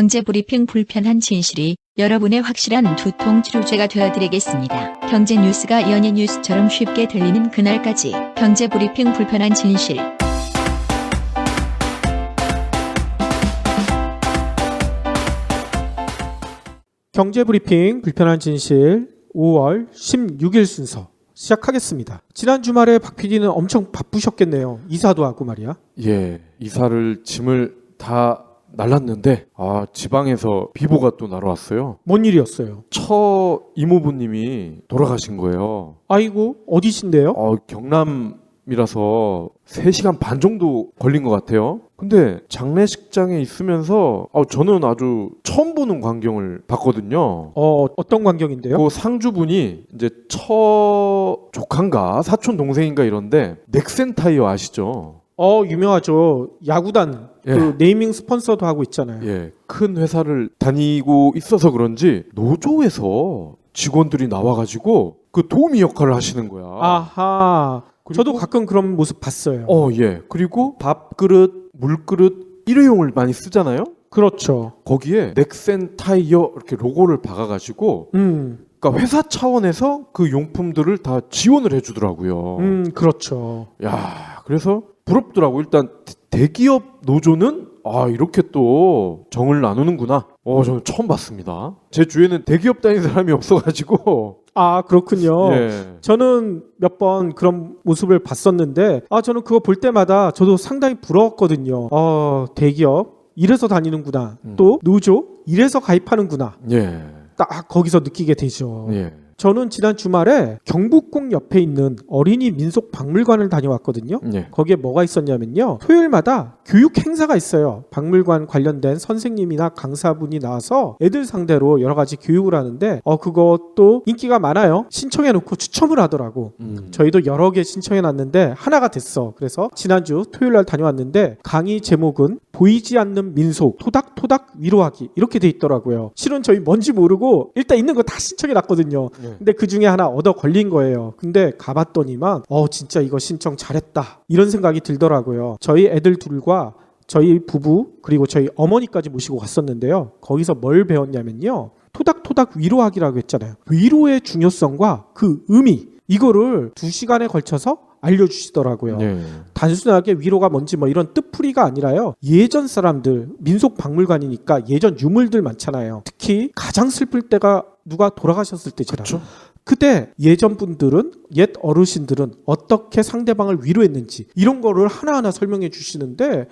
경제브리핑 불편한 진실이 여러분의 확실한 두통 치료제가 되어드리겠습니다. 경제 뉴스가 연예 뉴스처럼 쉽게 들리는 그날까지 경제브리핑 불편한 진실. 경제브리핑 불편한 진실 5월 16일 순서 시작하겠습니다. 지난 주말에 박 PD는 엄청 바쁘셨겠네요. 이사도 하고 말이야. 예, 이사를 짐을 다 날랐는데 지방에서 비보가 또 날아왔어요. 뭔 일이었어요? 처 이모부님이 돌아가신 거예요. 아이고, 어디신데요? 경남이라서 3시간 반 정도 걸린 것 같아요. 근데 장례식장에 있으면서 저는 아주 처음 보는 광경을 봤거든요. 어떤 광경인데요? 그 상주분이 이제 처 조카인가 사촌 동생인가 이런데 넥센 타이어 아시죠? 유명하죠. 야구단 예. 그 네이밍 스폰서도 하고 있잖아요. 예, 큰 회사를 다니고 있어서 그런지 노조에서 직원들이 나와가지고 그 도우미 역할을 하시는 거야. 아하. 그리고- 저도 가끔 그런 모습 봤어요. 예. 그리고 밥그릇, 물그릇 일회용을 많이 쓰잖아요. 그렇죠. 거기에 넥센 타이어 이렇게 로고를 박아가지고 그러니까 회사 차원에서 그 용품들을 다 지원을 해주더라고요. 그렇죠. 야, 그래서 부럽더라고. 일단 대기업 노조는 이렇게 또 정을 나누는구나. 저는 처음 봤습니다. 제 주위에는 대기업 다니는 사람이 없어가지고. 아, 그렇군요. 예. 저는 몇 번 그런 모습을 봤었는데, 저는 그거 볼 때마다 저도 상당히 부러웠거든요. 대기업, 이래서 다니는구나. 또, 노조, 이래서 가입하는구나. 예. 딱 거기서 느끼게 되죠. 예. 저는 지난 주말에 경북궁 옆에 있는 어린이 민속박물관을 다녀왔거든요. 예. 거기에 뭐가 있었냐면요. 토요일마다 교육 행사가 있어요. 박물관 관련된 선생님이나 강사분이 나와서 애들 상대로 여러 가지 교육을 하는데 그것도 인기가 많아요. 신청해놓고 추첨을 하더라고. 저희도 여러 개 신청해놨는데 하나가 됐어. 그래서 지난주 토요일날 다녀왔는데 강의 제목은 보이지 않는 민속 토닥토닥 위로하기 이렇게 돼 있더라고요. 실은 저희 뭔지 모르고 일단 있는 거 다 신청해놨거든요. 근데 그 중에 하나 얻어 걸린 거예요. 근데 가봤더니만 진짜 이거 신청 잘했다 이런 생각이 들더라고요. 저희 애들 둘과 저희 부부 그리고 저희 어머니까지 모시고 갔었는데요. 거기서 뭘 배웠냐면요. 토닥토닥 위로하기라고 했잖아요. 위로의 중요성과 그 의미 이거를 2시간에 걸쳐서 알려주시더라고요. 예. 단순하게 위로가 뭔지 뭐 이런 뜻풀이가 아니라요. 예전 사람들 민속 박물관이니까 예전 유물들 많잖아요. 특히 가장 슬플 때가 누가 돌아가셨을 때잖아요. 그렇죠. 그때 예전 분들은 옛 어르신들은 어떻게 상대방을 위로했는지 이런 거를 하나하나 설명해 주시는데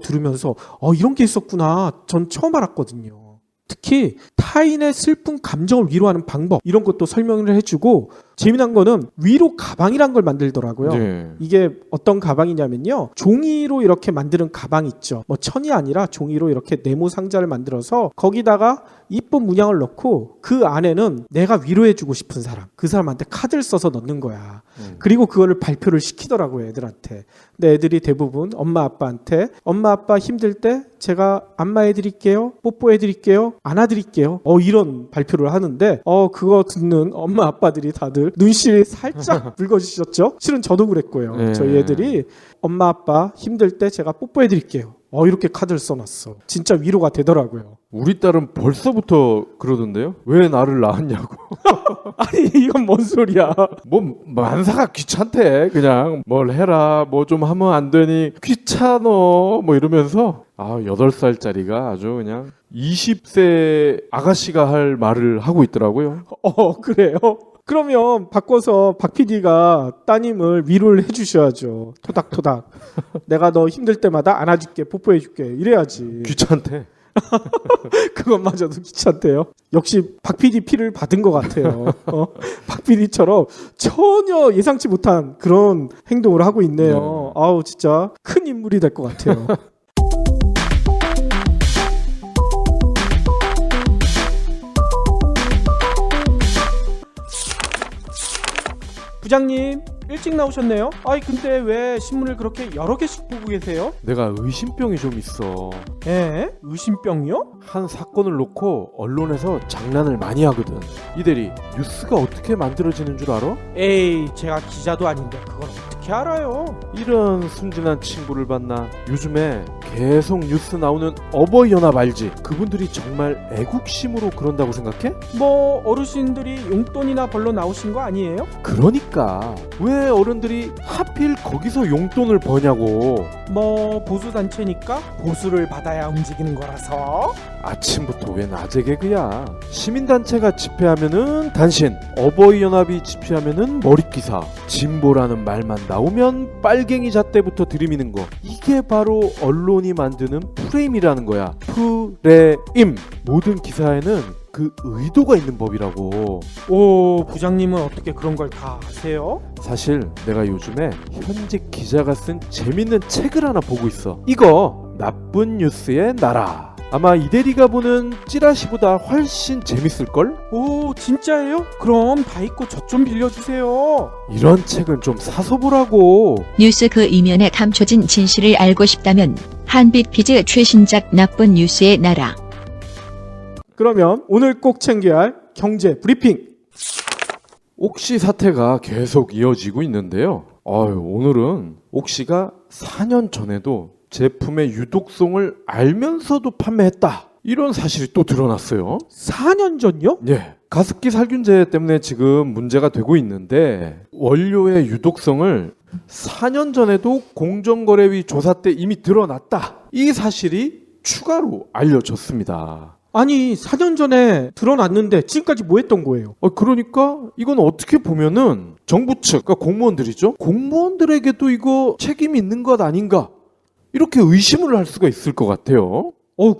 들으면서 이런 게 있었구나. 전 처음 알았거든요. 특히 타인의 슬픈 감정을 위로하는 방법 이런 것도 설명을 해주고 재미난 거는 위로 가방이란 걸 만들더라고요. 예. 이게 어떤 가방이냐면요. 종이로 이렇게 만드는 가방 있죠. 뭐 천이 아니라 종이로 이렇게 네모 상자를 만들어서 거기다가 이쁜 문양을 넣고 그 안에는 내가 위로해주고 싶은 사람 그 사람한테 카드를 써서 넣는 거야. 그리고 그거를 발표를 시키더라고요. 애들한테. 근데 애들이 대부분 엄마 아빠한테 엄마 아빠 힘들 때 제가 안마해드릴게요. 뽀뽀해드릴게요. 안아드릴게요. 이런 발표를 하는데 그거 듣는 엄마 아빠들이 다들 눈시울이 살짝 붉어지셨죠. 실은 저도 그랬고요. 네. 저희 애들이 엄마 아빠 힘들 때 제가 뽀뽀해드릴게요. 이렇게 카드를 써놨어. 진짜 위로가 되더라고요. 우리 딸은 벌써부터 그러던데요. 왜 나를 낳았냐고. 아니 이건 뭔 소리야. 뭐 만사가 귀찮대. 그냥 뭘 해라. 뭐 좀 하면 안 되니 귀찮어. 뭐 이러면서 8살짜리가 아주 그냥 20세 아가씨가 할 말을 하고 있더라고요. 그래요? 그러면 바꿔서 박 PD가 따님을 위로를 해주셔야죠. 토닥토닥. 내가 너 힘들 때마다 안아줄게, 뽀뽀해줄게. 이래야지. 귀찮대. 그것마저도 귀찮대요. 역시 박 PD 피를 받은 것 같아요. 박 PD처럼 전혀 예상치 못한 그런 행동을 하고 있네요. 아우 진짜 큰 인물이 될 것 같아요. 부장님 일찍 나오셨네요. 근데 왜 신문을 그렇게 여러 개씩 보고 계세요? 내가 의심병이 좀 있어. 의심병이요? 한 사건을 놓고 언론에서 장난을 많이 하거든. 이 대리, 뉴스가 어떻게 만들어지는 줄 알아? 에이 제가 기자도 아닌데 그걸 어떻게 어떻게 알아요? 이런 순진한 친구를 봤나. 요즘에 계속 뉴스 나오는 어버이연합 알지? 그분들이 정말 애국심으로 그런다고 생각해? 뭐 어르신들이 용돈이나 벌러 나오신 거 아니에요? 그러니까 왜 어른들이 하필 거기서 용돈을 버냐고. 뭐 보수단체니까 보수를 받아야 움직이는 거라서. 아침부터 왜 낮에 개그야. 시민단체가 집회하면은 단신, 어버이연합이 집회하면은 머릿기사, 진보라는 말만 나오면 빨갱이 잣대부터 들이미는 거. 이게 바로 언론이 만드는 프레임이라는 거야. 프레임. 모든 기사에는 그 의도가 있는 법이라고. 오, 부장님은 어떻게 그런 걸 다 아세요? 사실 내가 요즘에 현직 기자가 쓴 재밌는 책을 하나 보고 있어. 이거 나쁜 뉴스의 나라. 아마 이대리가 보는 찌라시보다 훨씬 재밌을걸? 오, 진짜예요? 그럼 다 읽고 저 좀 빌려주세요. 이런 책은 좀 사서 보라고. 뉴스 그 이면에 감춰진 진실을 알고 싶다면 한빛피즈 최신작 나쁜 뉴스의 나라. 그러면 오늘 꼭 챙겨야 할 경제 브리핑. 옥시 사태가 계속 이어지고 있는데요. 오늘은 옥시가 4년 전에도 제품의 유독성을 알면서도 판매했다. 이런 사실이 또 드러났어요. 4년 전요? 예. 가습기 살균제 때문에 지금 문제가 되고 있는데 원료의 유독성을 4년 전에도 공정거래위 조사 때 이미 드러났다. 이 사실이 추가로 알려졌습니다. 아니 4년 전에 드러났는데 지금까지 뭐 했던 거예요? 그러니까 이건 어떻게 보면은 정부 측, 그러니까 공무원들이죠. 공무원들에게도 이거 책임이 있는 것 아닌가? 이렇게 의심을 할 수가 있을 것 같아요.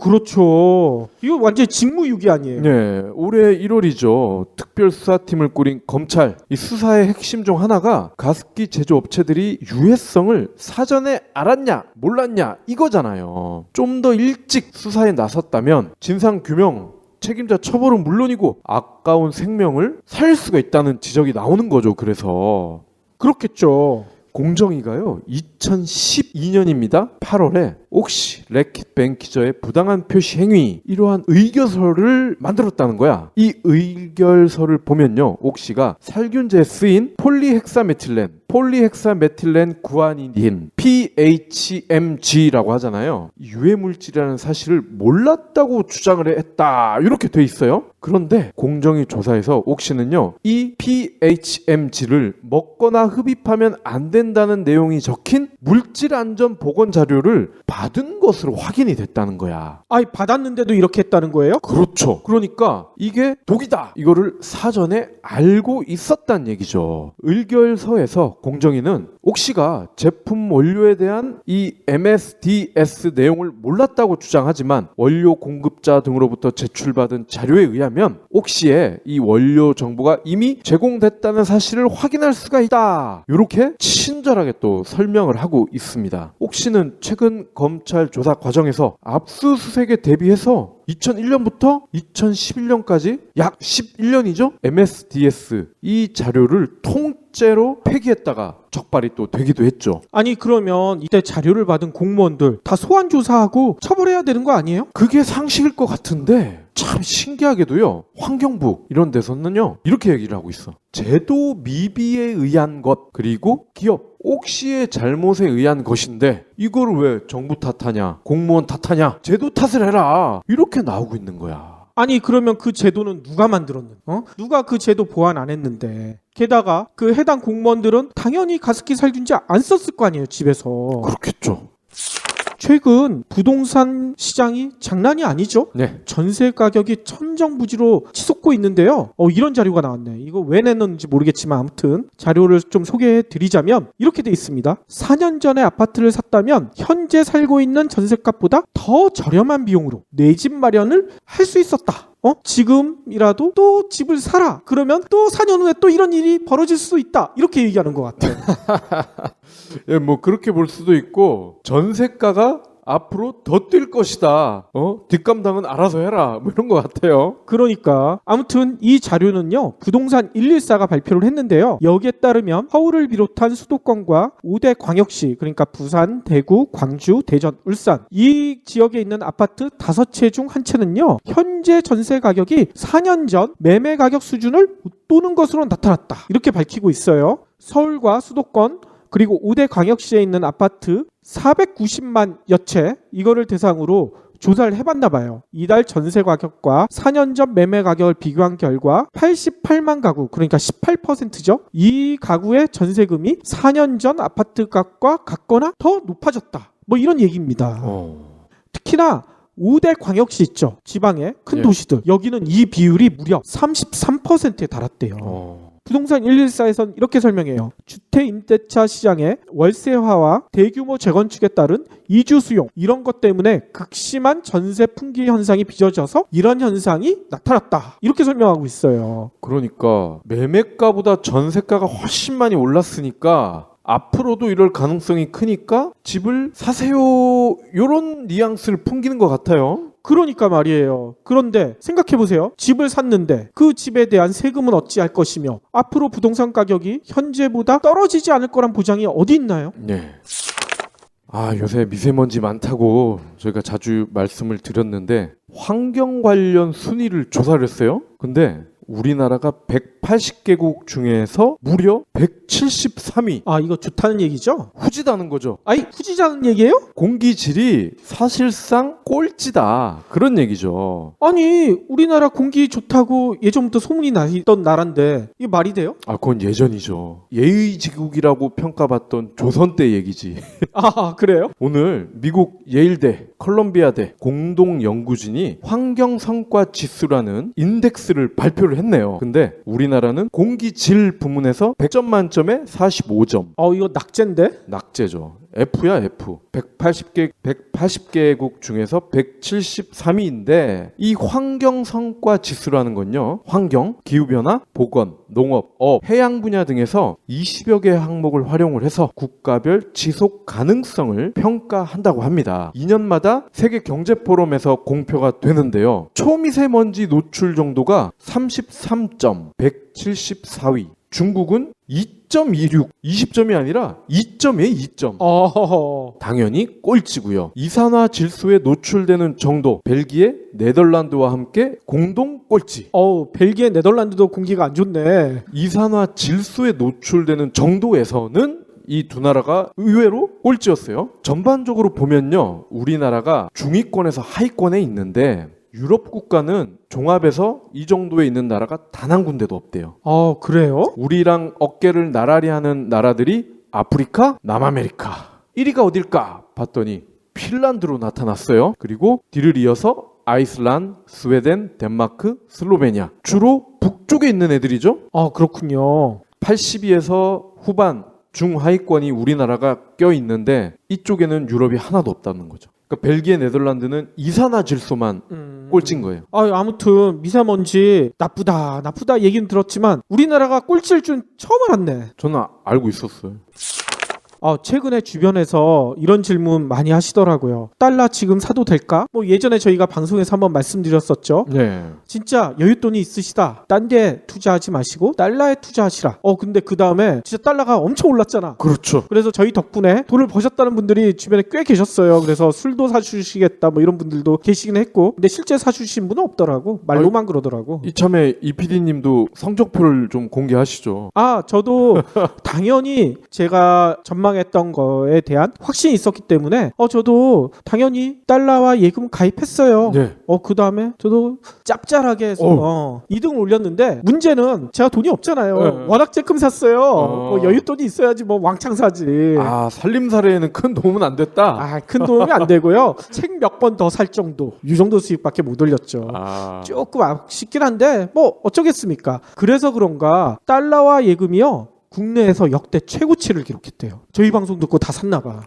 그렇죠. 이거 완전히 직무유기 아니에요? 네, 올해 1월이죠. 특별수사팀을 꾸린 검찰. 이 수사의 핵심 중 하나가 가습기 제조업체들이 유해성을 사전에 알았냐, 몰랐냐 이거잖아요. 좀 더 일찍 수사에 나섰다면 진상규명, 책임자 처벌은 물론이고 아까운 생명을 살릴 수가 있다는 지적이 나오는 거죠. 그래서 그렇겠죠. 공정위가요 2012년입니다 8월에 옥시 래킷 뱅키저의 부당한 표시 행위 이러한 의결서를 만들었다는 거야. 이 의결서를 보면요 옥시가 살균제에 쓰인 폴리헥사메틸렌 구아니딘 PHMG라고 하잖아요. 유해물질이라는 사실을 몰랐다고 주장을 했다 이렇게 돼 있어요. 그런데 공정위 조사에서 옥시는요 이 PHMG를 먹거나 흡입하면 안 된다는 내용이 적힌 물질안전보건 자료를 받은 것으로 확인이 됐다는 거야. 아니 받았는데도 이렇게 했다는 거예요? 그렇죠. 그러니까 이게 독이다 이거를 사전에 알고 있었다는 얘기죠. 의결서에서 공정위는 옥시가 제품 원료에 대한 이 MSDS 내용을 몰랐다고 주장하지만 원료 공급자 등으로부터 제출받은 자료에 의하면 옥시의 이 원료 정보가 이미 제공됐다는 사실을 확인할 수가 있다. 이렇게 친절하게 또 설명을 하고 있습니다. 옥시는 최근 검찰 조사 과정에서 압수수색에 대비해서 2001년부터 2011년까지 약 11년이죠. MSDS 이 자료를 통째로 폐기했다가 적발이 또 되기도 했죠. 아니 그러면 이때 자료를 받은 공무원들 다 소환 조사하고 처벌해야 되는 거 아니에요? 그게 상식일 것 같은데 참 신기하게도요. 환경부 이런 데서는요. 이렇게 얘기를 하고 있어. 제도 미비에 의한 것 그리고 기업 옥시의 잘못에 의한 것인데 이거를 왜 정부 탓하냐 공무원 탓하냐 제도 탓을 해라 이렇게 나오고 있는 거야. 아니 그러면 그 제도는 누가 만들었는데? 누가 그 제도 보완 안 했는데? 게다가 그 해당 공무원들은 당연히 가습기 살균제 안 썼을 거 아니에요 집에서. 그렇겠죠. 최근 부동산 시장이 장난이 아니죠? 네. 전세 가격이 천정부지로 치솟고 있는데요. 이런 자료가 나왔네. 이거 왜 냈는지 모르겠지만 아무튼 자료를 좀 소개해 드리자면 이렇게 돼 있습니다. 4년 전에 아파트를 샀다면 현재 살고 있는 전세값보다 더 저렴한 비용으로 내 집 마련을 할 수 있었다. 지금이라도 또 집을 사라. 그러면 또 4년 후에 또 이런 일이 벌어질 수도 있다. 이렇게 얘기하는 것 같아요. 예, 뭐 그렇게 볼 수도 있고 전세가가 앞으로 더 뛸 것이다. 뒷감당은 알아서 해라. 뭐 이런 것 같아요. 그러니까 아무튼 이 자료는요. 부동산 114가 발표를 했는데요. 여기에 따르면 서울을 비롯한 수도권과 5대 광역시 그러니까 부산, 대구, 광주, 대전, 울산 이 지역에 있는 아파트 5채 중 한 채는요. 현재 전세 가격이 4년 전 매매 가격 수준을 웃도는 것으로 나타났다. 이렇게 밝히고 있어요. 서울과 수도권 그리고 5대 광역시에 있는 아파트 490만 여채 이거를 대상으로 조사를 해봤나 봐요. 이달 전세 가격과 4년 전 매매 가격을 비교한 결과 88만 가구, 그러니까 18%죠. 이 가구의 전세금이 4년 전 아파트 값과 같거나 더 높아졌다. 뭐 이런 얘기입니다. 특히나 5대 광역시 있죠. 지방의 큰 예. 도시들. 여기는 이 비율이 무려 33%에 달았대요. 부동산 114에선 이렇게 설명해요. 주택임대차 시장의 월세화와 대규모 재건축에 따른 이주 수용 이런 것 때문에 극심한 전세 풍기 현상이 빚어져서 이런 현상이 나타났다. 이렇게 설명하고 있어요. 그러니까 매매가보다 전세가가 훨씬 많이 올랐으니까 앞으로도 이럴 가능성이 크니까 집을 사세요. 이런 뉘앙스를 풍기는 것 같아요. 그러니까 말이에요. 그런데 생각해보세요. 집을 샀는데 그 집에 대한 세금은 어찌할 것이며 앞으로 부동산 가격이 현재보다 떨어지지 않을 거란 보장이 어디 있나요? 네. 요새 미세먼지 많다고 저희가 자주 말씀을 드렸는데 환경 관련 순위를 조사를 했어요. 근데 우리나라가 180개국 중에서 무려 173위. 이거 좋다는 얘기죠? 후지다는 거죠. 후지자는 얘기예요? 공기질이 사실상 꼴찌다. 그런 얘기죠. 아니, 우리나라 공기 좋다고 예전부터 소문이 나던 나라인데 이게 말이 돼요? 그건 예전이죠. 예의지국이라고 평가받던 조선 때 얘기지. 그래요? 오늘 미국 예일대, 컬럼비아대 공동 연구진이 환경성과 지수라는 인덱스를 발표를 했네요. 근데 우리나라는 공기질 부문에서 100점 만점에 45점. 이거 낙제인데? 낙제죠. F야 F. 180개국 중에서 173위인데 이 환경성과 지수라는 건요. 환경, 기후변화, 보건, 농업, 해양 분야 등에서 20여 개의 항목을 활용을 해서 국가별 지속 가능성을 평가한다고 합니다. 2년마다 세계 경제 포럼에서 공표가 되는데요. 초미세먼지 노출 정도가 33점, 174위. 중국은 2.26, 20점이 아니라 2점에 2점. 당연히 꼴찌고요. 이산화 질소에 노출되는 정도, 벨기에, 네덜란드와 함께 공동 꼴찌. 벨기에, 네덜란드도 공기가 안 좋네. 이산화 질소에 노출되는 정도에서는 이 두 나라가 의외로 꼴찌였어요. 전반적으로 보면요, 우리나라가 중위권에서 하위권에 있는데 유럽 국가는 종합해서 이 정도에 있는 나라가 단 한 군데도 없대요. 그래요? 우리랑 어깨를 나란히 하는 나라들이 아프리카, 남아메리카. 1위가 어딜까 봤더니 핀란드로 나타났어요. 그리고 뒤를 이어서 아이슬란드, 스웨덴, 덴마크, 슬로베니아. 주로 북쪽에 있는 애들이죠. 그렇군요. 80위에서 후반 중하위권이 우리나라가 껴있는데 이쪽에는 유럽이 하나도 없다는 거죠. 그러니까 벨기에, 네덜란드는 이산화 질소만 꼴찌인 거예요. 아무튼 미세먼지 나쁘다 얘기는 들었지만 우리나라가 꼴찌일 줄 처음 알았네. 저는 알고 있었어요. 최근에 주변에서 이런 질문 많이 하시더라고요. 달러 지금 사도 될까? 예전에 저희가 방송에서 한번 말씀드렸었죠. 네. 진짜 여윳돈이 있으시다. 딴 데 투자하지 마시고 달러에 투자하시라. 근데 그 다음에 진짜 달러가 엄청 올랐잖아. 그렇죠. 그래서 저희 덕분에 돈을 버셨다는 분들이 주변에 꽤 계셨어요. 그래서 술도 사주시겠다 이런 분들도 계시긴 했고, 근데 실제 사주신 분은 없더라고. 말로만 그러더라고. 이참에 이 PD님도 성적표를 좀 공개하시죠. 저도 당연히 제가 전망했던 거에 대한 확신이 있었기 때문에 저도 당연히 달러와 예금 가입했어요. 네. 그 다음에 저도 짭짤하게 해서 2등을 올렸는데, 문제는 제가 돈이 없잖아요. 네. 워낙 쬐끔 샀어요. 여윳돈이 있어야지 왕창 사지. 살림살이에는 큰 도움은 안 됐다. 큰 도움이 안 되고요. 책 몇 번 더 살 정도, 이 정도 수익밖에 못 올렸죠. 조금 아쉽긴 한데 어쩌겠습니까. 그래서 그런가 달러와 예금이요, 국내에서 역대 최고치를 기록했대요. 저희 방송 듣고 다 샀나 봐.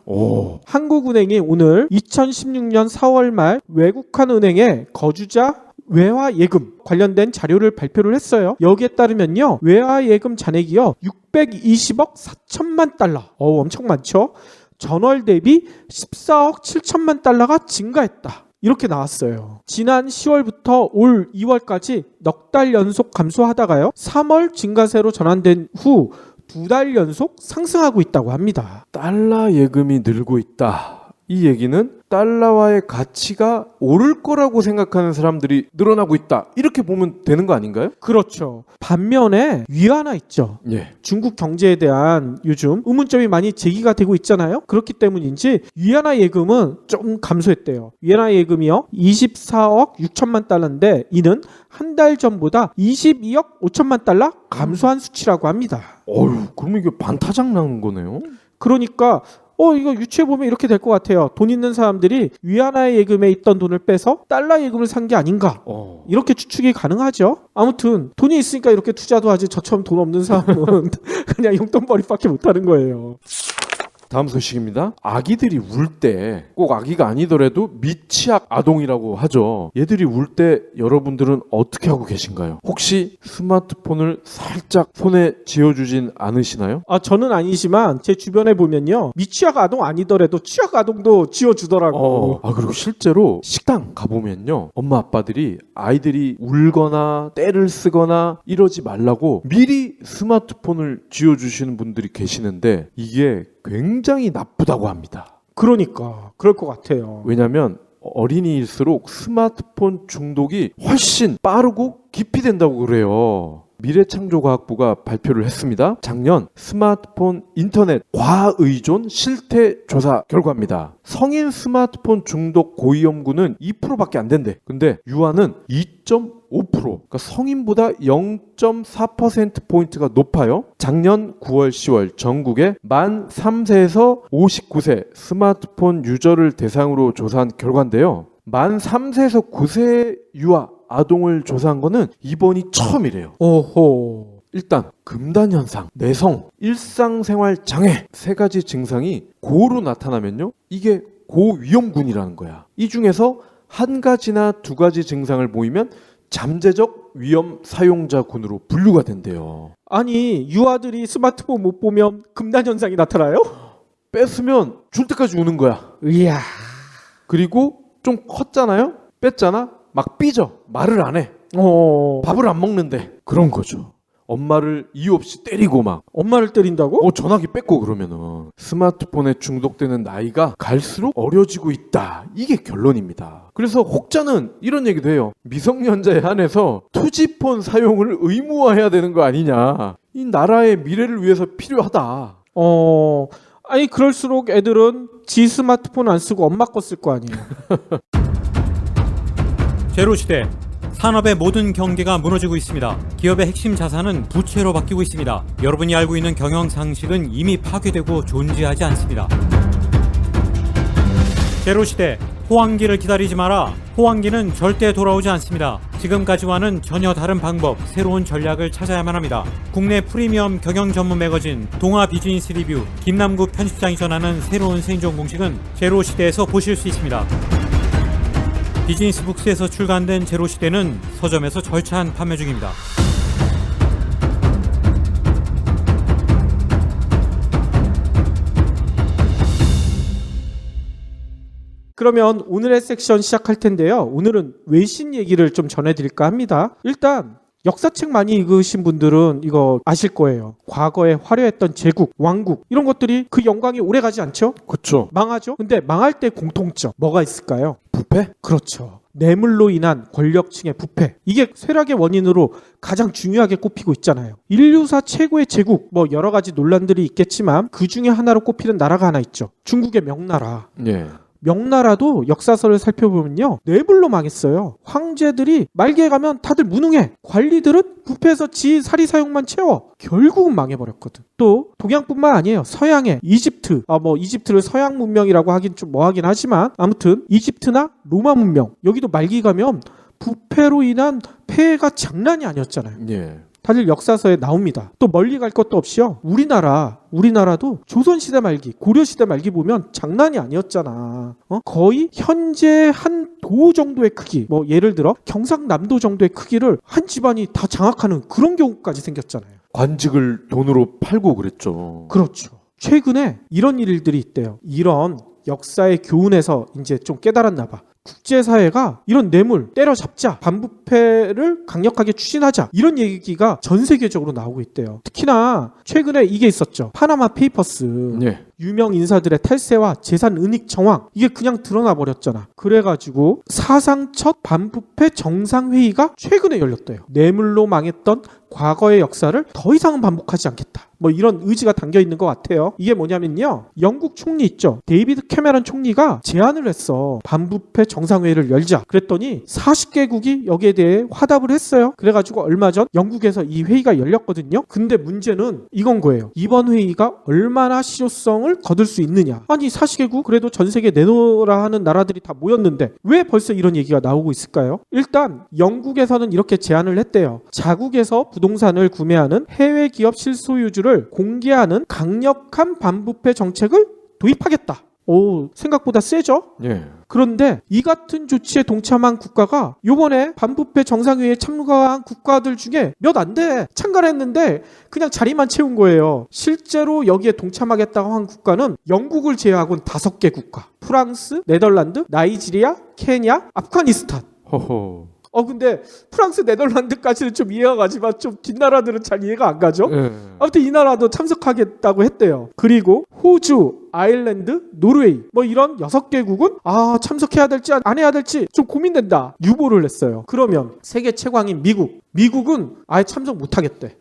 한국은행이 오늘 2016년 4월 말 외국한 은행의 거주자 외화 예금 관련된 자료를 발표를 했어요. 여기에 따르면요, 외화 예금 잔액이요 620억 4천만 달러. 엄청 많죠. 전월 대비 14억 7천만 달러가 증가했다. 이렇게 나왔어요. 지난 10월부터 올 2월까지 넉 달 연속 감소하다가요, 3월 증가세로 전환된 후 2달 연속 상승하고 있다고 합니다. 달러 예금이 늘고 있다. 이 얘기는 달러화의 가치가 오를 거라고 생각하는 사람들이 늘어나고 있다. 이렇게 보면 되는 거 아닌가요? 그렇죠. 반면에 위안화 있죠. 예. 중국 경제에 대한 요즘 의문점이 많이 제기가 되고 있잖아요. 그렇기 때문인지 위안화 예금은 좀 감소했대요. 위안화 예금이요 24억 6천만 달러인데 이는 한 달 전보다 22억 5천만 달러 감소한 수치라고 합니다. 어휴, 그러면 이게 반타작 난 거네요. 그러니까 이거 유추해 보면 이렇게 될 것 같아요. 돈 있는 사람들이 위안화 예금에 있던 돈을 빼서 달러 예금을 산 게 아닌가. 이렇게 추측이 가능하죠. 아무튼 돈이 있으니까 이렇게 투자도 하지 저처럼 돈 없는 사람은 그냥 용돈벌이밖에 못하는 거예요. 다음 소식입니다. 아기들이 울 때 꼭 아기가 아니더라도 미취학 아동이라고 하죠. 얘들이 울 때 여러분들은 어떻게 하고 계신가요? 혹시 스마트폰을 살짝 손에 쥐어주진 않으시나요? 저는 아니지만 제 주변에 보면요. 미취학 아동 아니더라도 취학 아동도 지어주더라고. 그리고 실제로 식당 가보면요. 엄마 아빠들이 아이들이 울거나 떼를 쓰거나 이러지 말라고 미리 스마트폰을 쥐어주시는 분들이 계시는데 이게 굉장히 나쁘다고 합니다. 그러니까 그럴 것 같아요. 왜냐하면 어린이일수록 스마트폰 중독이 훨씬 빠르고 깊이 된다고 그래요. 미래창조과학부가 발표를 했습니다. 작년 스마트폰 인터넷 과의존 실태 조사 결과입니다. 성인 스마트폰 중독 고위험군은 2%밖에 안 된대. 근데 유아는 2.5%. 그러니까 성인보다 0.4%포인트가 높아요. 작년 9월, 10월 전국에 만 3세에서 59세 스마트폰 유저를 대상으로 조사한 결과인데요. 만 3세에서 9세 유아 아동을 조사한 거는 이번이 처음이래요. 오호. 일단 금단 현상, 내성, 일상생활 장애 세 가지 증상이 고로 나타나면요. 이게 고위험군이라는 거야. 이 중에서 한 가지나 두 가지 증상을 보이면 잠재적 위험 사용자군으로 분류가 된대요. 아니 유아들이 스마트폰 못 보면 금단 현상이 나타나요? 뺐으면 줄 때까지 우는 거야. 이야. 그리고 좀 컸잖아요. 뺐잖아. 막 삐져. 말을 안 해. 밥을 안 먹는데. 그런 거죠. 엄마를 이유 없이 때리고 막. 엄마를 때린다고? 전화기 뺏고 그러면은 스마트폰에 중독되는 나이가 갈수록 어려지고 있다. 이게 결론입니다. 그래서 혹자는 이런 얘기도 해요. 미성년자에 한해서 투지폰 사용을 의무화해야 되는 거 아니냐. 이 나라의 미래를 위해서 필요하다. 아니 그럴수록 애들은 지 스마트폰 안 쓰고 엄마 거 쓸 거 아니에요. 제로시대. 산업의 모든 경계가 무너지고 있습니다. 기업의 핵심 자산은 부채로 바뀌고 있습니다. 여러분이 알고 있는 경영 상식은 이미 파괴되고 존재하지 않습니다. 제로시대. 호황기를 기다리지 마라. 호황기는 절대 돌아오지 않습니다. 지금까지와는 전혀 다른 방법, 새로운 전략을 찾아야만 합니다. 국내 프리미엄 경영 전문 매거진 동아 비즈니스 리뷰 김남구 편집장이 전하는 새로운 생존 공식은 제로시대에서 보실 수 있습니다. 비즈니스북스에서 출간된 제로시대는 서점에서 절찬 판매 중입니다. 그러면 오늘의 섹션 시작할 텐데요. 오늘은 외신 얘기를 좀 전해드릴까 합니다. 일단 역사책 많이 읽으신 분들은 이거 아실 거예요. 과거에 화려했던 제국, 왕국 이런 것들이 그 영광이 오래가지 않죠? 그렇죠. 망하죠? 근데 망할 때 공통점 뭐가 있을까요? 부패? 그렇죠. 뇌물로 인한 권력층의 부패. 이게 쇠락의 원인으로 가장 중요하게 꼽히고 있잖아요. 인류사 최고의 제국, 여러 가지 논란들이 있겠지만 그 중에 하나로 꼽히는 나라가 하나 있죠. 중국의 명나라. 예. 명나라도 역사서를 살펴보면요. 뇌물로 망했어요. 황제들이 말기에 가면 다들 무능해. 관리들은 부패해서 지 사리 사욕만 채워. 결국은 망해버렸거든. 또 동양뿐만 아니에요. 서양의 이집트. 이집트를 서양 문명이라고 하긴 좀 뭐하긴 하지만 아무튼 이집트나 로마 문명. 여기도 말기 가면 부패로 인한 폐해가 장난이 아니었잖아요. 예. 다들 역사서에 나옵니다. 또 멀리 갈 것도 없이요. 우리나라도 조선시대 말기, 고려시대 말기 보면 장난이 아니었잖아. 거의 현재 한 도 정도의 크기, 예를 들어 경상남도 정도의 크기를 한 집안이 다 장악하는 그런 경우까지 생겼잖아요. 관직을 돈으로 팔고 그랬죠. 그렇죠. 최근에 이런 일들이 있대요. 이런 역사의 교훈에서 이제 좀 깨달았나 봐. 국제사회가 이런 뇌물 때려잡자, 반부패를 강력하게 추진하자 이런 얘기가 전 세계적으로 나오고 있대요. 특히나 최근에 이게 있었죠. 파나마 페이퍼스. 예. 유명 인사들의 탈세와 재산 은닉 정황 이게 그냥 드러나 버렸잖아. 그래가지고 사상 첫 반부패 정상회의가 최근에 열렸대요. 뇌물로 망했던 과거의 역사를 더 이상은 반복하지 않겠다. 뭐 이런 의지가 담겨 있는 것 같아요. 이게 뭐냐면요. 영국 총리 있죠. 데이비드 캐메런 총리가 제안을 했어. 반부패 정상회의를 열자. 그랬더니 40개국이 여기에 대해 화답을 했어요. 그래가지고 얼마 전 영국에서 이 회의가 열렸거든요. 근데 문제는 이건 거예요. 이번 회의가 얼마나 실효성을 거둘 수 있느냐. 아니 40개국 그래도 전 세계 내놓으라 하는 나라들이 다 모였는데 왜 벌써 이런 얘기가 나오고 있을까요? 일단 영국에서는 이렇게 제안을 했대요. 자국에서 부동산을 구매하는 해외 기업 실소유주를 공개하는 강력한 반부패 정책을 도입하겠다. 오, 생각보다 세죠? 예. 그런데 이 같은 조치에 동참한 국가가 요번에 반부패 정상회의에 참가한 국가들 중에 몇 안 돼. 참가를 했는데 그냥 자리만 채운 거예요. 실제로 여기에 동참하겠다고 한 국가는 영국을 제외하고는 5개 국가. 프랑스, 네덜란드, 나이지리아, 케냐, 아프가니스탄. 허허. 근데 프랑스, 네덜란드까지는 좀 이해가 가지만 좀 뒷나라들은 잘 이해가 안 가죠? 예. 아무튼 이 나라도 참석하겠다고 했대요. 그리고 호주, 아일랜드, 노르웨이 뭐 이런 6개국은 참석해야 될지 안 해야 될지 좀 고민된다. 유보를 했어요. 그러면 세계 최강인 미국은 아예 참석 못하겠대.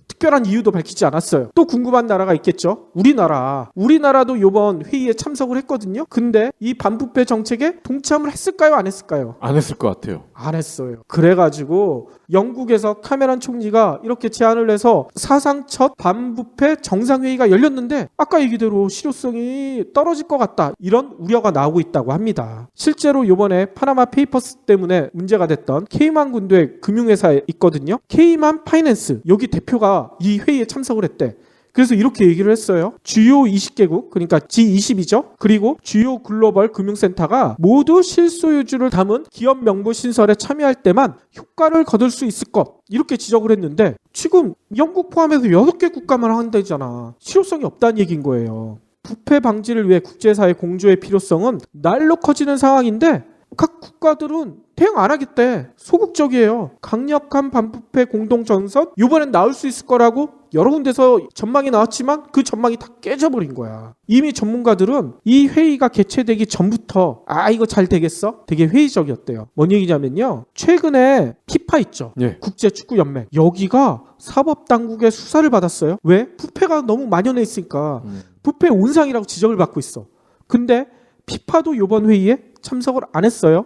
특별한 이유도 밝히지 않았어요. 또 궁금한 나라가 있겠죠. 우리나라도 이번 회의에 참석을 했거든요. 근데 이 반부패 정책에 동참을 했을까요? 안 했을까요? 안 했을 것 같아요. 안 했어요. 그래가지고 영국에서 카메런 총리가 이렇게 제안을 해서 사상 첫 반부패 정상회의가 열렸는데 아까 얘기대로 실효성이 떨어질 것 같다. 이런 우려가 나오고 있다고 합니다. 실제로 이번에 파나마 페이퍼스 때문에 문제가 됐던 케이만 군도의 금융회사에 있거든요. 케이만 파이낸스 여기 대표가 이 회의에 참석을 했대. 그래서 이렇게 얘기를 했어요. 주요 20개국, 그러니까 G20이죠. 그리고 주요 글로벌 금융센터가 모두 실소유주를 담은 기업 명부 신설에 참여할 때만 효과를 거둘 수 있을 것. 이렇게 지적을 했는데 지금 영국 포함해서 6개 국가만 한다잖아. 실효성이 없다는 얘기인 거예요. 부패 방지를 위해 국제사회 공조의 필요성은 날로 커지는 상황인데 각 국가들은 대응 안 하겠대. 소극적이에요. 강력한 반부패 공동정선 이번엔 나올 수 있을 거라고 여러 군데서 전망이 나왔지만 그 전망이 다 깨져버린 거야. 이미 전문가들은 이 회의가 개최되기 전부터 이거 잘 되겠어? 되게 회의적이었대요. 뭔 얘기냐면요. 최근에 피파 있죠. 예. 국제축구연맹. 여기가 사법당국의 수사를 받았어요. 왜? 부패가 너무 만연해 있으니까. 부패 온상이라고 지적을 받고 있어. 근데 피파도 이번 회의에 참석을 안 했어요.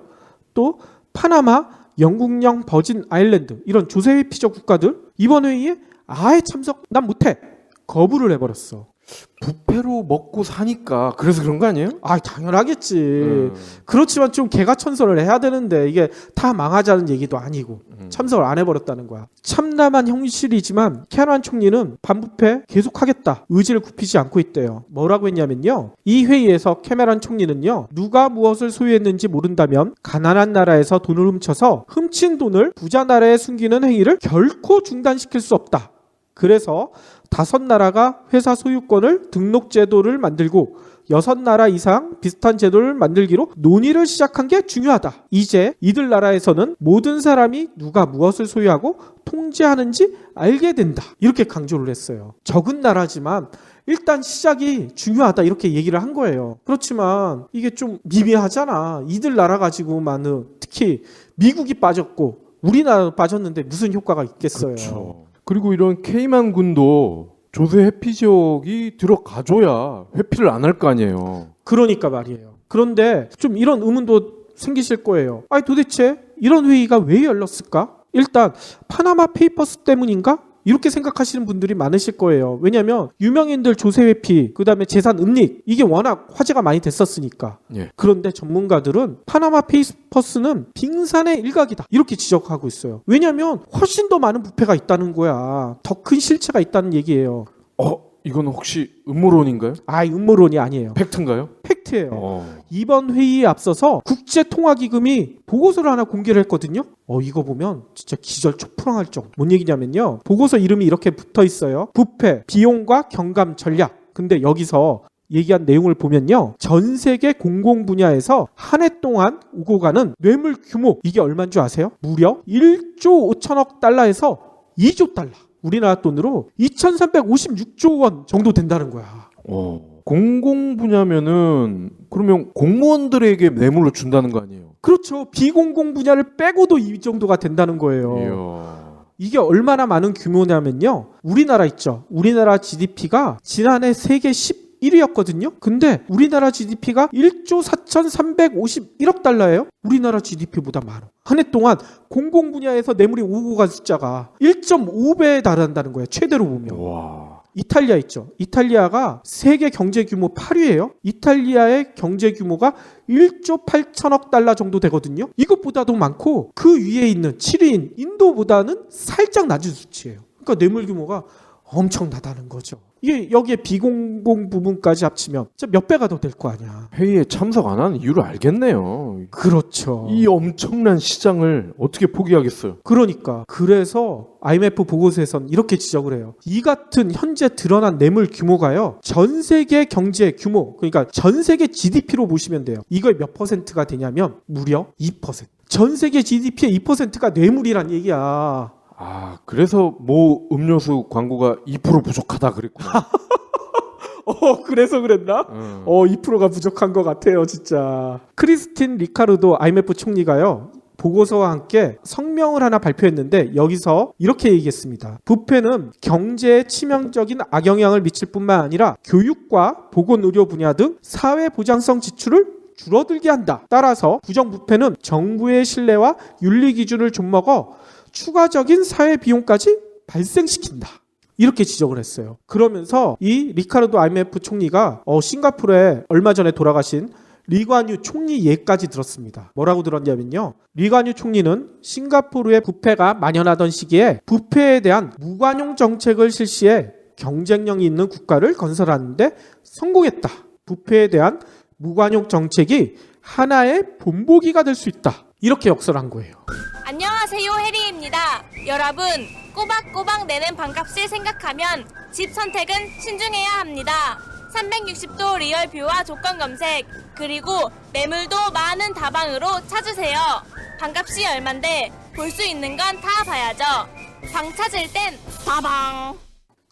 또 파나마, 영국령 버진 아일랜드 이런 조세회 피조 국가들 이번 회의에 아예 참석 난 못해. 거부를 해버렸어. 부패로 먹고 사니까 그래서 그런 거 아니에요? 당연하겠지. 그렇지만 좀 개가천선을 해야 되는데 이게 다 망하자는 얘기도 아니고 참석을 안 해버렸다는 거야. 참담한 현실이지만 캐런 총리는 반부패 계속하겠다. 의지를 굽히지 않고 있대요. 뭐라고 했냐면요. 이 회의에서 캐메런 총리는요. 누가 무엇을 소유했는지 모른다면 가난한 나라에서 돈을 훔쳐서 훔친 돈을 부자 나라에 숨기는 행위를 결코 중단시킬 수 없다. 그래서 5나라가 회사 소유권을 등록 제도를 만들고 6나라 이상 비슷한 제도를 만들기로 논의를 시작한 게 중요하다. 이제 이들 나라에서는 모든 사람이 누가 무엇을 소유하고 통제하는지 알게 된다. 이렇게 강조를 했어요. 적은 나라지만 일단 시작이 중요하다 이렇게 얘기를 한 거예요. 그렇지만 이게 좀 미미하잖아. 이들 나라 가지고만은 특히 미국이 빠졌고 우리나라도 빠졌는데 무슨 효과가 있겠어요. 그렇죠. 그리고 이런 케이만 군도 조세 회피 지역이 들어가줘야 회피를 안 할 거 아니에요. 그러니까 말이에요. 그런데 좀 이런 의문도 생기실 거예요. 도대체 이런 회의가 왜 열렸을까? 일단 파나마 페이퍼스 때문인가? 이렇게 생각하시는 분들이 많으실 거예요. 왜냐하면 유명인들 조세 회피, 그다음에 재산 은닉 이게 워낙 화제가 많이 됐었으니까. 예. 그런데 전문가들은 파나마 페이퍼스는 빙산의 일각이다 이렇게 지적하고 있어요. 왜냐하면 훨씬 더 많은 부패가 있다는 거야. 더 큰 실체가 있다는 얘기예요. 이건 혹시 음모론인가요? 음모론이 아니에요. 팩트인가요? 팩트예요. 이번 회의에 앞서서 국제통화기금이 보고서를 하나 공개를 했거든요. 이거 보면 진짜 기절 초풍할 정도. 뭔 얘기냐면요. 보고서 이름이 이렇게 붙어 있어요. 부패, 비용과 경감 전략. 근데 여기서 얘기한 내용을 보면요. 전 세계 공공 분야에서 한 해 동안 오고 가는 뇌물 규모 이게 얼마인 줄 아세요? 무려 1조 5천억 달러에서 2조 달러. 우리나라 돈으로 2,356조 원 정도 된다는 거야. 공공 분야면은 그러면 공무원들에게 뇌물로 준다는 거 아니에요? 그렇죠. 비공공 분야를 빼고도 이 정도가 된다는 거예요. 이야. 이게 얼마나 많은 규모냐면요. 우리나라 있죠. 우리나라 GDP가 지난해 세계 11위였거든요. 근데 우리나라 GDP가 1조 4,351억 달러예요. 우리나라 GDP보다 많아. 한 해 동안 공공 분야에서 뇌물이 오고 간 숫자가 1.5배에 달한다는 거예요. 최대로 보면. 와. 이탈리아 있죠. 이탈리아가 세계 경제 규모 8위예요. 이탈리아의 경제 규모가 1조 8천억 달러 정도 되거든요. 이것보다도 많고 그 위에 있는 7위인 인도보다는 살짝 낮은 수치예요. 그러니까 뇌물 규모가 엄청나다는 거죠. 이게 여기에 비공공 부분까지 합치면 진짜 몇 배가 더 될 거 아니야. 회의에 참석 안 하는 이유를 알겠네요. 그렇죠. 이 엄청난 시장을 어떻게 포기하겠어요? 그러니까 그래서 IMF 보고서에선 이렇게 지적을 해요. 이 같은 현재 드러난 뇌물 규모가요. 전 세계 경제 규모, 그러니까 전 세계 GDP로 보시면 돼요. 이거의 몇 퍼센트가 되냐면 무려 2%. 전 세계 GDP의 2%가 뇌물이란 얘기야. 아, 그래서 뭐 음료수 광고가 2% 부족하다 그랬구나. 그래서 그랬나? 2%가 부족한 것 같아요, 진짜. 크리스틴 리카르도 IMF 총리가요. 보고서와 함께 성명을 하나 발표했는데 여기서 이렇게 얘기했습니다. 부패는 경제에 치명적인 악영향을 미칠 뿐만 아니라 교육과 보건의료 분야 등 사회보장성 지출을 줄어들게 한다. 따라서 부정부패는 정부의 신뢰와 윤리 기준을 좀먹어 추가적인 사회 비용까지 발생시킨다. 이렇게 지적을 했어요. 그러면서 이 리카르도 IMF 총리가 싱가포르에 얼마 전에 돌아가신 리관유 총리 예까지 들었습니다. 뭐라고 들었냐면요. 리관유 총리는 싱가포르의 부패가 만연하던 시기에 부패에 대한 무관용 정책을 실시해 경쟁력이 있는 국가를 건설하는데 성공했다. 부패에 대한 무관용 정책이 하나의 본보기가 될 수 있다. 이렇게 역설한 거예요. 안녕하세요, 해리입니다. 여러분, 꼬박꼬박 내는 방값을 생각하면 집 선택은 신중해야 합니다. 360도 리얼뷰와 조건 검색, 그리고 매물도 많은 다방으로 찾으세요. 방값이 얼만데 볼 수 있는 건 다 봐야죠. 방 찾을 땐 다방.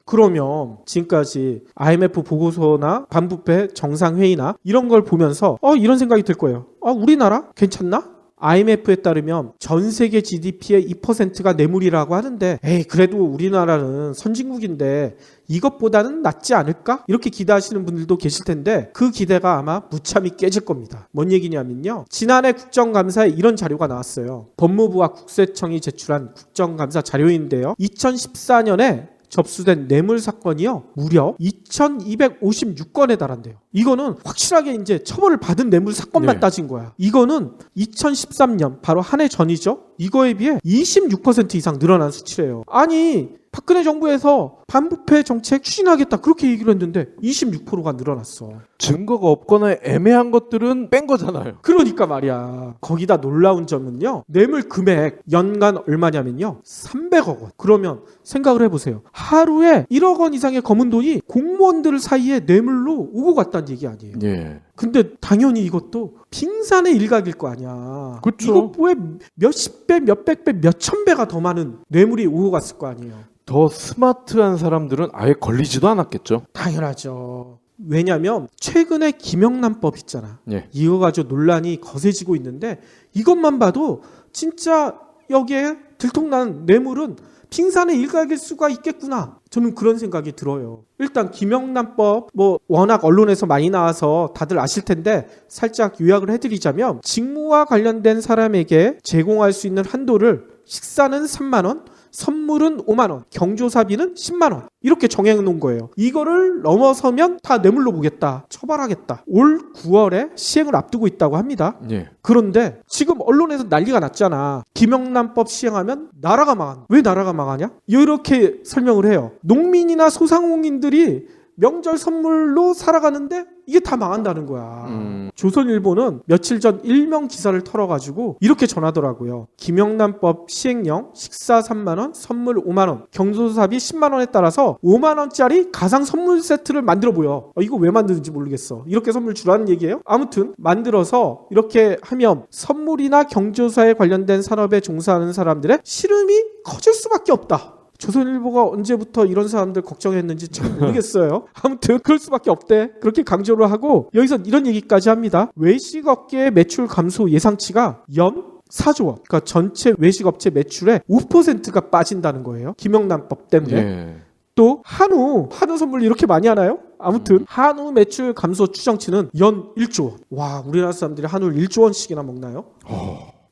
그러면 지금까지 IMF 보고서나 반부패 정상회의나 이런 걸 보면서 이런 생각이 들 거예요. 우리나라 괜찮나? IMF에 따르면 전 세계 GDP의 2%가 뇌물이라고 하는데 그래도 우리나라는 선진국인데 이것보다는 낫지 않을까? 이렇게 기대하시는 분들도 계실 텐데 그 기대가 아마 무참히 깨질 겁니다. 뭔 얘기냐면요. 지난해 국정감사에 이런 자료가 나왔어요. 법무부와 국세청이 제출한 국정감사 자료인데요. 2014년에 접수된 뇌물 사건이요. 무려 2256건에 달한대요. 이거는 확실하게 이제 처벌을 받은 뇌물 사건만 네. 따진 거야. 이거는 2013년 바로 한 해 전이죠. 이거에 비해 26% 이상 늘어난 수치래요. 아니 박근혜 정부에서 반부패 정책 추진하겠다 그렇게 얘기를 했는데 26%가 늘어났어. 증거가 없거나 애매한 것들은 뺀 거잖아요. 그러니까 말이야. 거기다 놀라운 점은요. 뇌물 금액 연간 얼마냐면요. 300억 원. 그러면 생각을 해보세요. 하루에 1억 원 이상의 검은 돈이 공무원들 사이에 뇌물로 오고 갔다는 얘기 아니에요. 예. 근데 당연히 이것도 빙산의 일각일 거 아니야. 그쵸. 이거 왜 몇십 배, 몇백 배, 몇천 배가 더 많은 뇌물이 오고 갔을 거 아니에요. 더 스마트한 사람들은 아예 걸리지도 않았겠죠. 당연하죠. 왜냐하면 최근에 김영란법 있잖아. 예. 이거 가지고 논란이 거세지고 있는데 이것만 봐도 진짜 여기에 들통난 뇌물은 빙산의 일각일 수가 있겠구나. 저는 그런 생각이 들어요. 일단 김영란법 워낙 언론에서 많이 나와서 다들 아실 텐데 살짝 요약을 해드리자면 직무와 관련된 사람에게 제공할 수 있는 한도를 식사는 3만 원, 선물은 5만 원, 경조사비는 10만 원 이렇게 정해놓은 거예요. 이거를 넘어서면 다 뇌물로 보겠다, 처벌하겠다. 올 9월에 시행을 앞두고 있다고 합니다. 예. 그런데 지금 언론에서 난리가 났잖아. 김영란법 시행하면 나라가 망한다. 왜 나라가 망하냐? 이렇게 설명을 해요. 농민이나 소상공인들이 명절 선물로 살아가는데 이게 다 망한다는 거야. 조선일보는 며칠 전 일명 기사를 털어가지고 이렇게 전하더라고요. 김영란법 시행령 식사 3만 원, 선물 5만 원, 경조사비 10만 원에 따라서 5만 원짜리 가상 선물 세트를 만들어 보여. 이거 왜 만드는지 모르겠어. 이렇게 선물 주라는 얘기예요? 아무튼 만들어서 이렇게 하면 선물이나 경조사에 관련된 산업에 종사하는 사람들의 시름이 커질 수밖에 없다. 조선일보가 언제부터 이런 사람들 걱정했는지 참 모르겠어요. 아무튼 그럴 수밖에 없대. 그렇게 강조를 하고 여기서 이런 얘기까지 합니다. 외식업계의 매출 감소 예상치가 연 4조 원. 그러니까 전체 외식업체 매출의 5%가 빠진다는 거예요. 김영란법 때문에. 예. 또 한우 선물 이렇게 많이 하나요? 아무튼 한우 매출 감소 추정치는 연 1조 원. 와, 우리나라 사람들이 한우를 1조 원씩이나 먹나요?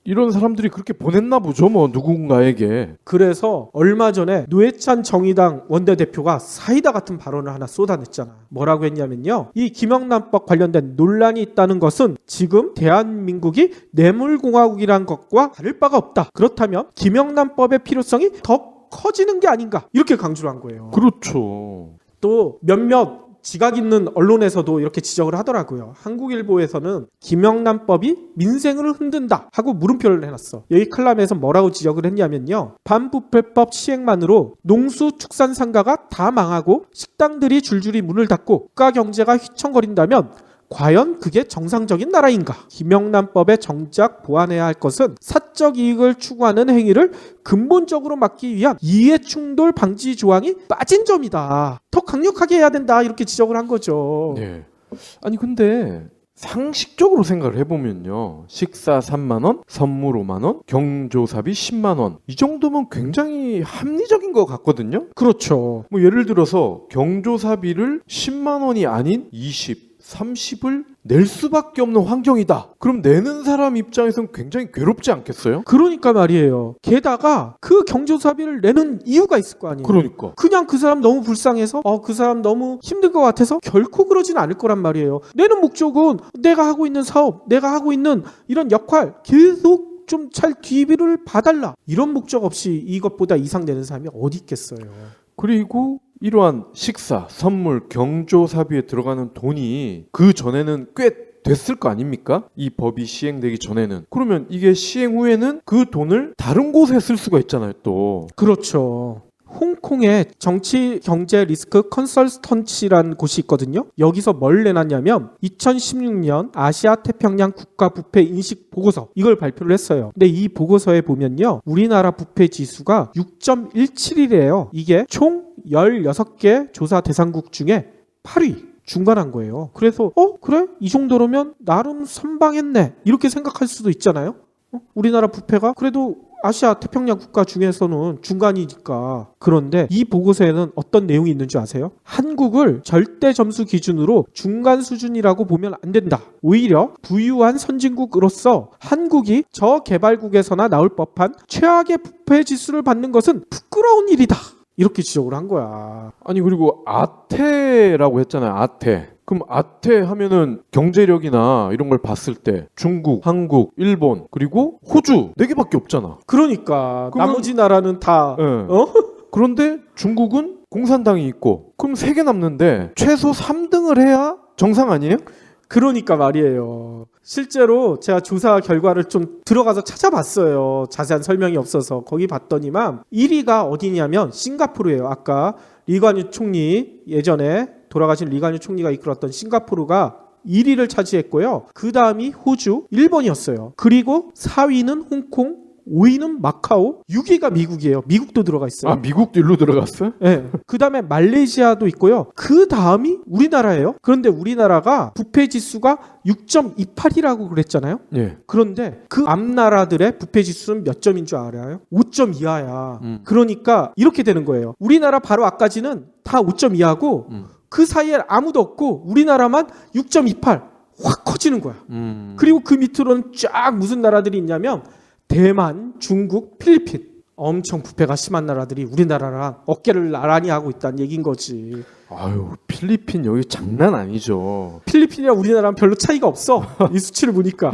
이런 사람들이 그렇게 보냈나 보죠, 뭐 누군가에게. 그래서 얼마 전에 노회찬 정의당 원내대표가 사이다 같은 발언을 하나 쏟아냈잖아. 뭐라고 했냐면요. 이 김영란법 관련된 논란이 있다는 것은 지금 대한민국이 뇌물공화국이란 것과 다를 바가 없다. 그렇다면 김영란법의 필요성이 더 커지는 게 아닌가. 이렇게 강조를 한 거예요. 그렇죠. 또 몇몇 지각 있는 언론에서도 이렇게 지적을 하더라고요. 한국일보에서는 김영란법이 민생을 흔든다 하고 물음표를 해놨어. 여기 칼럼에서 뭐라고 지적을 했냐면요. 반부패법 시행만으로 농수축산상가가 다 망하고 식당들이 줄줄이 문을 닫고 국가 경제가 휘청거린다면 과연 그게 정상적인 나라인가? 김영란법에 정작 보완해야 할 것은 사적 이익을 추구하는 행위를 근본적으로 막기 위한 이해충돌 방지 조항이 빠진 점이다. 더 강력하게 해야 된다. 이렇게 지적을 한 거죠. 네. 아니 근데 상식적으로 생각을 해보면요. 식사 3만 원, 선물 5만 원, 경조사비 10만 원. 이 정도면 굉장히 합리적인 것 같거든요. 그렇죠. 뭐 예를 들어서 경조사비를 10만 원이 아닌 20, 30을 낼 수밖에 없는 환경이다. 그럼 내는 사람 입장에서는 굉장히 괴롭지 않겠어요? 그러니까 말이에요. 게다가 그 경조사비를 내는 이유가 있을 거 아니에요. 그러니까. 그냥 그 사람 너무 불쌍해서 그 사람 너무 힘든 것 같아서 결코 그러진 않을 거란 말이에요. 내는 목적은 내가 하고 있는 사업, 내가 하고 있는 이런 역할 계속 좀 잘 뒤비를 봐달라. 이런 목적 없이 이것보다 이상 내는 사람이 어디 있겠어요. 그리고 이러한 식사, 선물, 경조사비에 들어가는 돈이 그 전에는 꽤 됐을 거 아닙니까? 이 법이 시행되기 전에는. 그러면 이게 시행 후에는 그 돈을 다른 곳에 쓸 수가 있잖아요, 또. 그렇죠. 홍콩에 정치 경제 리스크 컨설턴시라는 곳이 있거든요. 여기서 뭘 내놨냐면 2016년 아시아 태평양 국가 부패 인식 보고서 이걸 발표를 했어요. 근데 이 보고서에 보면요. 우리나라 부패 지수가 6.17이래요. 이게 총 16개 조사 대상국 중에 8위. 중간한 거예요. 그래서 그래? 이 정도로면 나름 선방했네. 이렇게 생각할 수도 있잖아요. 우리나라 부패가 그래도 아시아 태평양 국가 중에서는 중간이니까. 그런데 이 보고서에는 어떤 내용이 있는 줄 아세요? 한국을 절대 점수 기준으로 중간 수준이라고 보면 안 된다. 오히려 부유한 선진국으로서 한국이 저개발국에서나 나올 법한 최악의 부패 지수를 받는 것은 부끄러운 일이다. 이렇게 지적을 한 거야. 아니 그리고 아태라고 했잖아요. 아태. 그럼 아태 하면은 경제력이나 이런 걸 봤을 때 중국, 한국, 일본 그리고 호주 4개밖에 없잖아. 그러니까 그러면- 나머지 나라는 다 예. 그런데 중국은 공산당이 있고 그럼 3개 남는데 최소 3등을 해야 정상 아니에요? 그러니까 말이에요. 실제로 제가 조사 결과를 좀 들어가서 찾아봤어요. 자세한 설명이 없어서. 거기 봤더니만 1위가 어디냐면 싱가포르예요. 아까 리관유 총리, 예전에 돌아가신 리관유 총리가 이끌었던 싱가포르가 1위를 차지했고요. 그 다음이 호주, 일본이었어요. 그리고 4위는 홍콩, 5위는 마카오, 6위가 미국이에요. 미국도 들어가 있어요. 아 미국도 일로 들어갔어요? 네. 그 다음에 말레이시아도 있고요. 그 다음이 우리나라예요. 그런데 우리나라가 부패 지수가 6.28이라고 그랬잖아요. 예. 그런데 그 앞 나라들의 부패 지수는 몇 점인 줄 알아요? 5점 이하야. 그러니까 이렇게 되는 거예요. 우리나라 바로 앞까지는 다 5점 이하고 그 사이에 아무도 없고 우리나라만 6.28. 확 커지는 거야. 그리고 그 밑으로는 쫙 무슨 나라들이 있냐면 대만, 중국, 필리핀. 엄청 부패가 심한 나라들이 우리나라랑 어깨를 나란히 하고 있다는 얘기인 거지. 아유 필리핀 여기 장난 아니죠. 필리핀이랑 우리나라랑 별로 차이가 없어. 이 수치를 보니까.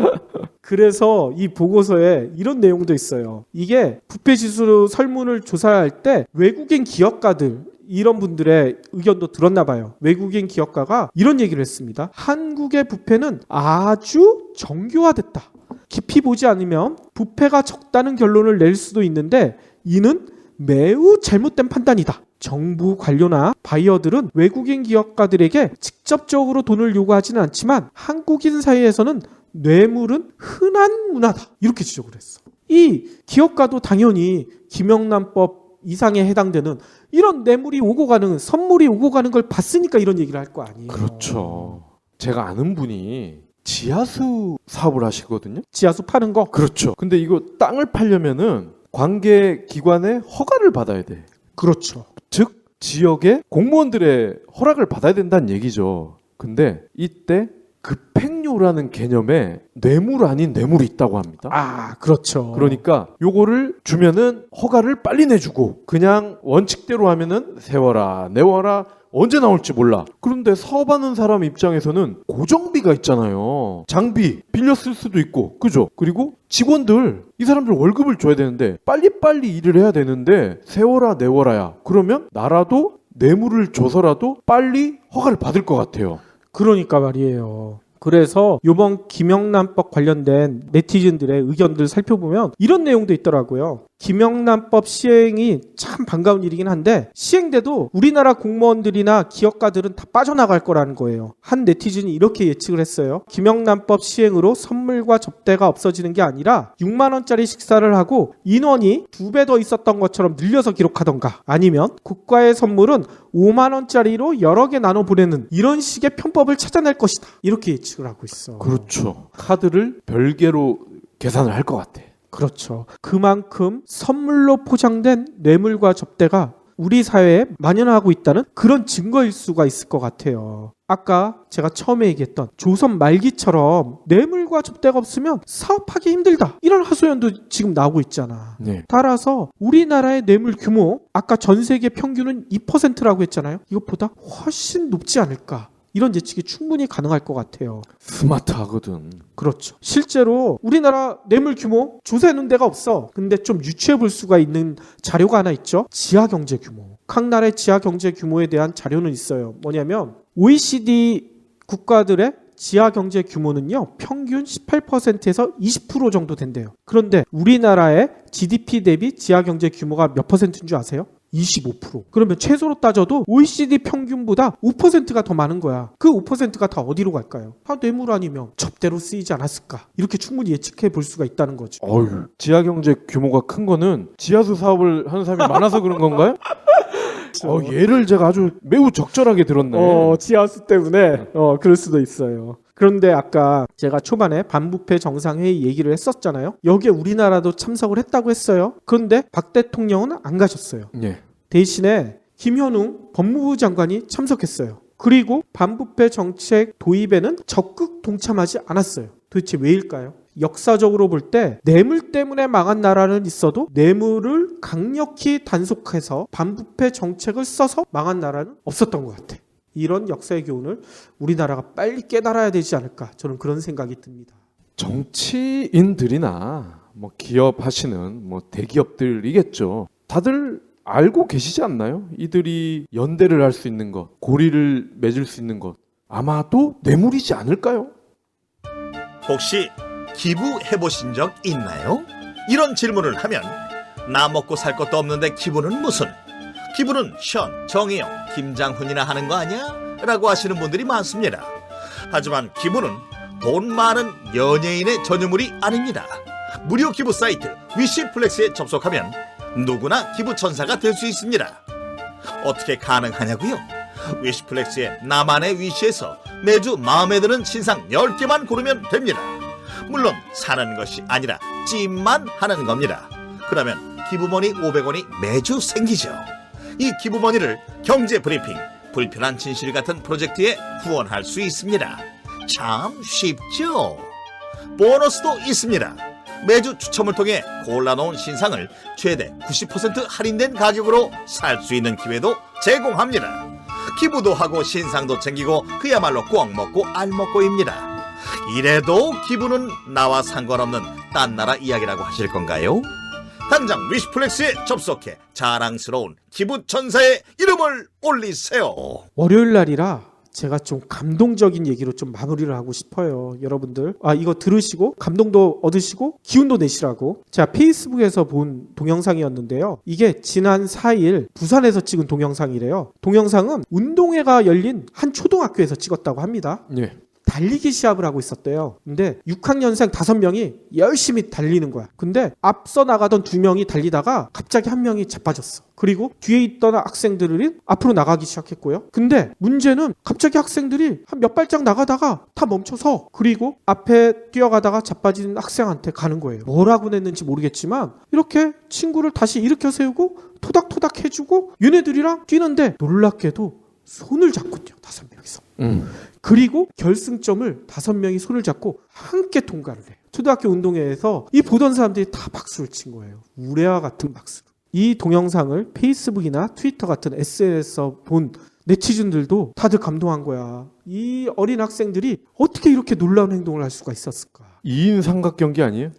그래서 이 보고서에 이런 내용도 있어요. 이게 부패 지수 설문을 조사할 때 외국인 기업가들 이런 분들의 의견도 들었나 봐요. 외국인 기업가가 이런 얘기를 했습니다. 한국의 부패는 아주 정교화됐다. 깊이 보지 않으면 부패가 적다는 결론을 낼 수도 있는데 이는 매우 잘못된 판단이다. 정부 관료나 바이어들은 외국인 기업가들에게 직접적으로 돈을 요구하지는 않지만 한국인 사이에서는 뇌물은 흔한 문화다. 이렇게 지적을 했어. 이 기업가도 당연히 김영란법 이상에 해당되는 이런 뇌물이 오고 가는 선물이 오고 가는 걸 봤으니까 이런 얘기를 할 거 아니에요. 그렇죠. 제가 아는 분이 지하수 사업을 하시거든요. 지하수 파는 거. 그렇죠. 근데 이거 땅을 팔려면은 관계 기관의 허가를 받아야 돼. 그렇죠. 즉 지역의 공무원들의 허락을 받아야 된다는 얘기죠. 근데 이때 급행료라는 개념에 뇌물 아닌 뇌물이 있다고 합니다. 아, 그렇죠. 그러니까 요거를 주면은 허가를 빨리 내주고 그냥 원칙대로 하면은 세워라 내워라 언제 나올지 몰라. 그런데 사업하는 사람 입장에서는 고정비가 있잖아요. 장비 빌려 쓸 수도 있고 그죠? 그리고 직원들 이 사람들 월급을 줘야 되는데 빨리빨리 일을 해야 되는데 세워라 내워라야. 그러면 나라도 뇌물을 줘서라도 빨리 허가를 받을 것 같아요. 그러니까 말이에요. 그래서 이번 김영란법 관련된 네티즌들의 의견들 살펴보면 이런 내용도 있더라고요. 김영란법 시행이 참 반가운 일이긴 한데 시행돼도 우리나라 공무원들이나 기업가들은 다 빠져나갈 거라는 거예요. 한 네티즌이 이렇게 예측을 했어요. 김영란법 시행으로 선물과 접대가 없어지는 게 아니라 6만 원짜리 식사를 하고 인원이 2배 더 있었던 것처럼 늘려서 기록하던가 아니면 국가의 선물은 5만 원짜리로 여러 개 나눠 보내는 이런 식의 편법을 찾아낼 것이다. 이렇게 예측을 하고 있어. 그렇죠. 카드를 별개로 계산을 할 것 같아. 그렇죠. 그만큼 선물로 포장된 뇌물과 접대가 우리 사회에 만연하고 있다는 그런 증거일 수가 있을 것 같아요. 아까 제가 처음에 얘기했던 조선 말기처럼 뇌물과 접대가 없으면 사업하기 힘들다. 이런 하소연도 지금 나오고 있잖아. 네. 따라서 우리나라의 뇌물 규모 아까 전 세계 평균은 2%라고 했잖아요. 이것보다 훨씬 높지 않을까. 이런 예측이 충분히 가능할 것 같아요. 스마트하거든. 그렇죠. 실제로 우리나라 뇌물 규모 조사해놓은 데가 없어. 근데 좀 유추해 볼 수가 있는 자료가 하나 있죠. 지하경제 규모. 각 나라의 지하경제 규모에 대한 자료는 있어요. 뭐냐면 OECD 국가들의 지하경제 규모는요. 평균 18%에서 20% 정도 된대요. 그런데 우리나라의 GDP 대비 지하경제 규모가 몇 퍼센트인 줄 아세요? 25%. 그러면 최소로 따져도 OECD 평균보다 5%가 더 많은 거야. 그 5%가 다 어디로 갈까요? 다 뇌물 아니면 접대로 쓰이지 않았을까? 이렇게 충분히 예측해 볼 수가 있다는 거죠. 어휴, 지하경제 규모가 큰 거는 지하수 사업을 하는 사람이 많아서 그런 건가요? 예를 제가 아주 매우 적절하게 들었네. 지하수 때문에 그럴 수도 있어요. 그런데 아까 제가 초반에 반부패 정상회의 얘기를 했었잖아요. 여기에 우리나라도 참석을 했다고 했어요. 그런데 박 대통령은 안 가셨어요. 예. 대신에 김현웅 법무부 장관이 참석했어요. 그리고 반부패 정책 도입에는 적극 동참하지 않았어요. 도대체 왜일까요? 역사적으로 볼 때 뇌물 때문에 망한 나라는 있어도 뇌물을 강력히 단속해서 반부패 정책을 써서 망한 나라는 없었던 것 같아. 이런 역사의 교훈을 우리나라가 빨리 깨달아야 되지 않을까, 저는 그런 생각이 듭니다. 정치인들이나 뭐 기업 하시는 뭐 대기업들이겠죠. 다들 알고 계시지 않나요? 이들이 연대를 할 수 있는 것, 고리를 맺을 수 있는 것, 아마도 뇌물이지 않을까요? 혹시 기부해보신 적 있나요? 이런 질문을 하면 나 먹고 살 것도 없는데 기부는 무슨? 기부는 션, 정혜영, 김장훈이나 하는 거 아니야? 라고 하시는 분들이 많습니다. 하지만 기부는 돈 많은 연예인의 전유물이 아닙니다. 무료 기부 사이트 위시플렉스에 접속하면 누구나 기부천사가 될 수 있습니다. 어떻게 가능하냐고요? 위시플렉스의 나만의 위시에서 매주 마음에 드는 신상 10개만 고르면 됩니다. 물론 사는 것이 아니라 찜만 하는 겁니다. 그러면 기부머니 500원이 매주 생기죠. 이 기부머니를 경제브리핑, 불편한 진실 같은 프로젝트에 후원할 수 있습니다. 참 쉽죠? 보너스도 있습니다. 매주 추첨을 통해 골라놓은 신상을 최대 90% 할인된 가격으로 살 수 있는 기회도 제공합니다. 기부도 하고 신상도 챙기고 그야말로 꽉 먹고 알 먹고입니다. 이래도 기부는 나와 상관없는 딴 나라 이야기라고 하실 건가요? 당장 위시플렉스에 접속해 자랑스러운 기부천사의 이름을 올리세요. 월요일 날이라 제가 좀 감동적인 얘기로 좀 마무리를 하고 싶어요. 여러분들 이거 들으시고 감동도 얻으시고 기운도 내시라고 제가 페이스북에서 본 동영상이었는데요. 이게 지난 4일 부산에서 찍은 동영상이래요. 동영상은 운동회가 열린 한 초등학교에서 찍었다고 합니다. 예. 달리기 시합을 하고 있었대요. 근데 6학년생 5명이 열심히 달리는 거야. 근데 앞서 나가던 2명이 달리다가 갑자기 한 명이 자빠졌어. 그리고 뒤에 있던 학생들이 앞으로 나가기 시작했고요. 근데 문제는 갑자기 학생들이 한 몇 발짝 나가다가 다 멈춰서, 그리고 앞에 뛰어가다가 자빠진 학생한테 가는 거예요. 뭐라고 냈는지 모르겠지만 이렇게 친구를 다시 일으켜 세우고 토닥토닥 해주고 얘네들이랑 뛰는데 놀랍게도 손을 잡거든요. 5명이서. 그리고 결승점을 5명이 손을 잡고 함께 통과를 해요. 초등학교 운동회에서 이 보던 사람들이 다 박수를 친 거예요. 우레와 같은 박수를. 이 동영상을 페이스북이나 트위터 같은 SNS에서 본 네티즌들도 다들 감동한 거야. 이 어린 학생들이 어떻게 이렇게 놀라운 행동을 할 수가 있었을까? 2인 삼각 경기 아니에요?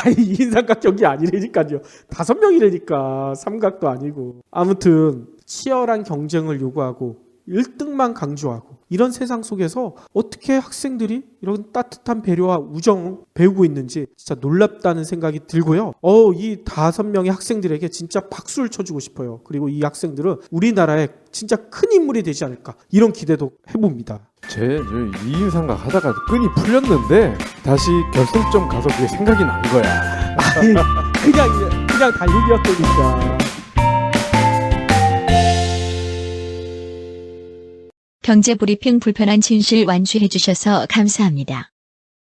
아니, 2인 삼각 경기 아니라니까요. 5명이라니까. 삼각도 아니고. 아무튼 치열한 경쟁을 요구하고 1등만 강조하고 이런 세상 속에서 어떻게 학생들이 이런 따뜻한 배려와 우정을 배우고 있는지 진짜 놀랍다는 생각이 들고요. 이 5명의 학생들에게 진짜 박수를 쳐주고 싶어요. 그리고 이 학생들은 우리나라의 진짜 큰 인물이 되지 않을까, 이런 기대도 해봅니다. 저 2인 삼각 하다가 끈이 풀렸는데 다시 결승점 가서 그게 생각이 난 거야. 아니, 그냥 달리기였다니까. 경제브리핑 불편한 진실 완주해 주셔서 감사합니다.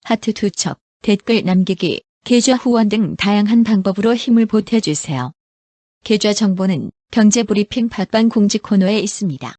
하트 2척, 댓글 남기기, 계좌 후원 등 다양한 방법으로 힘을 보태주세요. 계좌 정보는 경제브리핑 팟빵 공지 코너에 있습니다.